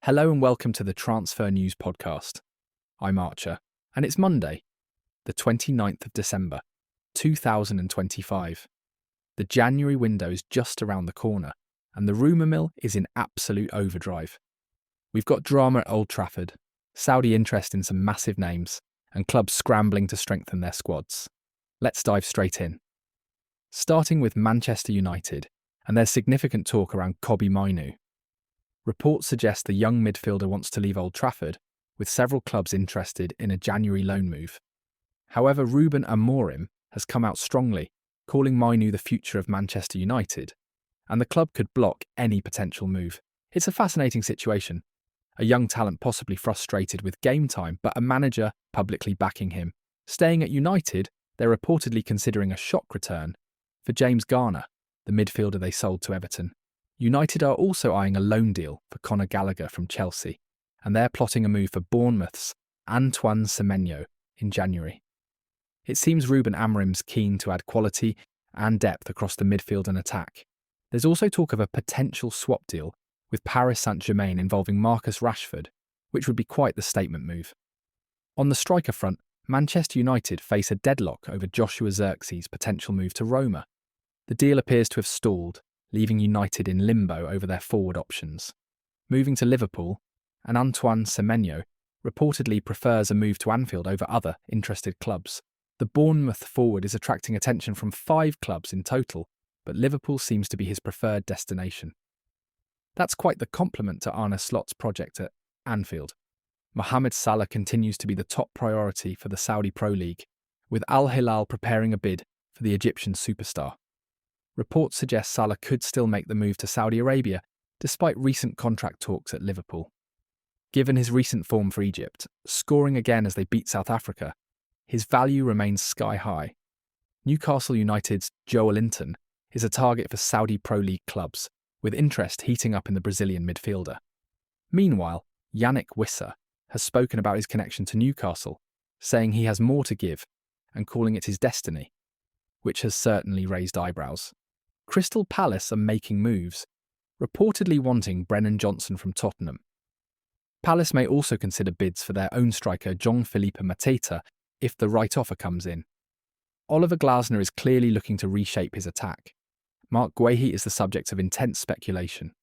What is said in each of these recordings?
Hello and welcome to the Transfer News Podcast. I'm Archer, and it's Monday, the 29th of December, 2025. The January window is just around the corner, and the rumour mill is in absolute overdrive. We've got drama at Old Trafford, Saudi interest in some massive names, and clubs scrambling to strengthen their squads. Let's dive straight in. Starting with Manchester United, and there's significant talk around Kobbie Mainoo. Reports suggest the young midfielder wants to leave Old Trafford, with several clubs interested in a January loan move. However, Ruben Amorim has come out strongly, calling Mainoo the future of Manchester United, and the club could block any potential move. It's a fascinating situation. A young talent possibly frustrated with game time, but a manager publicly backing him. Staying at United, they're reportedly considering a shock return for James Garner, the midfielder they sold to Everton. United are also eyeing a loan deal for Conor Gallagher from Chelsea, and they're plotting a move for Bournemouth's Antoine Semenyo in January. It seems Ruben Amorim's keen to add quality and depth across the midfield and attack. There's also talk of a potential swap deal with Paris Saint-Germain involving Marcus Rashford, which would be quite the statement move. On the striker front, Manchester United face a deadlock over Joshua Zirkzee's potential move to Roma. The deal appears to have stalled, leaving United in limbo over their forward options. Moving to Liverpool, and Antoine Semenyo reportedly prefers a move to Anfield over other interested clubs. The Bournemouth forward is attracting attention from 5 clubs in total, but Liverpool seems to be his preferred destination. That's quite the complement to Arne Slot's project at Anfield. Mohamed Salah continues to be the top priority for the Saudi Pro League, with Al Hilal preparing a bid for the Egyptian superstar. Reports suggest Salah could still make the move to Saudi Arabia, despite recent contract talks at Liverpool. Given his recent form for Egypt, scoring again as they beat South Africa, his value remains sky high. Newcastle United's Joelinton is a target for Saudi Pro League clubs, with interest heating up in the Brazilian midfielder. Meanwhile, Yannick Wissa has spoken about his connection to Newcastle, saying he has more to give and calling it his destiny, which has certainly raised eyebrows. Crystal Palace are making moves, reportedly wanting Brennan Johnson from Tottenham. Palace may also consider bids for their own striker Jean-Philippe Mateta if the right offer comes in. Oliver Glasner is clearly looking to reshape his attack. Marc Guehi is the subject of intense speculation.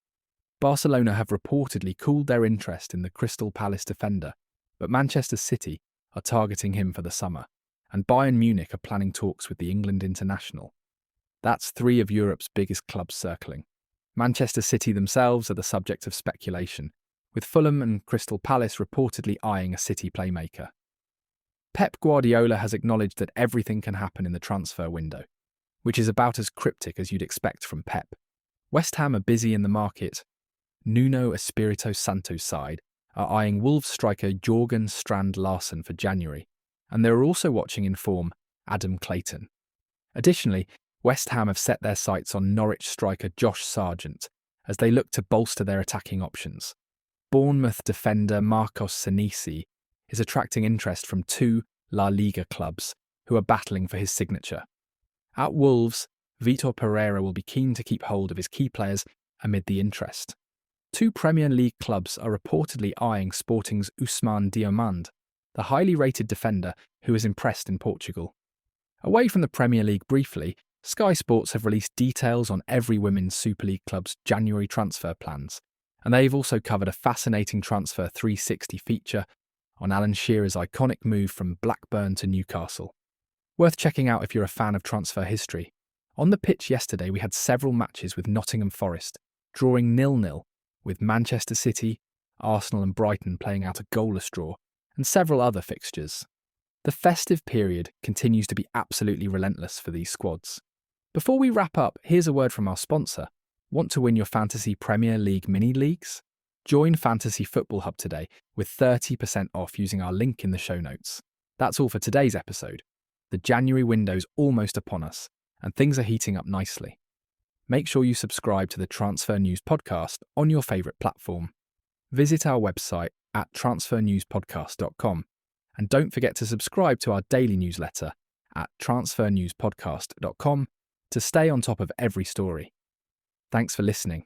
Barcelona have reportedly cooled their interest in the Crystal Palace defender, but Manchester City are targeting him for the summer, and Bayern Munich are planning talks with the England international. That's 3 of Europe's biggest clubs circling. Manchester City themselves are the subject of speculation, with Fulham and Crystal Palace reportedly eyeing a City playmaker. Pep Guardiola has acknowledged that everything can happen in the transfer window, which is about as cryptic as you'd expect from Pep. West Ham are busy in the market. Nuno Espirito Santo's side are eyeing Wolves striker Jorgen Strand Larsen for January, and they're also watching in form Adam Clayton. Additionally, West Ham have set their sights on Norwich striker Josh Sargent as they look to bolster their attacking options. Bournemouth defender Marcos Senesi is attracting interest from 2 La Liga clubs who are battling for his signature. At Wolves, Vitor Pereira will be keen to keep hold of his key players amid the interest. 2 Premier League clubs are reportedly eyeing Sporting's Ousmane Diomande, the highly rated defender who has impressed in Portugal. Away from the Premier League briefly, Sky Sports have released details on every Women's Super League club's January transfer plans, and they've also covered a fascinating Transfer 360 feature on Alan Shearer's iconic move from Blackburn to Newcastle. Worth checking out if you're a fan of transfer history. On the pitch yesterday we had several matches with Nottingham Forest, drawing 0-0, with Manchester City, Arsenal and Brighton playing out a goalless draw, and several other fixtures. The festive period continues to be absolutely relentless for these squads. Before we wrap up, here's a word from our sponsor. Want to win your Fantasy Premier League mini-leagues? Join Fantasy Football Hub today with 30% off using our link in the show notes. That's all for today's episode. The January window's almost upon us, and things are heating up nicely. Make sure you subscribe to the Transfer News Podcast on your favourite platform. Visit our website at transfernewspodcast.com, and don't forget to subscribe to our daily newsletter at transfernewspodcast.com to stay on top of every story. Thanks for listening,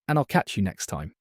and I'll catch you next time.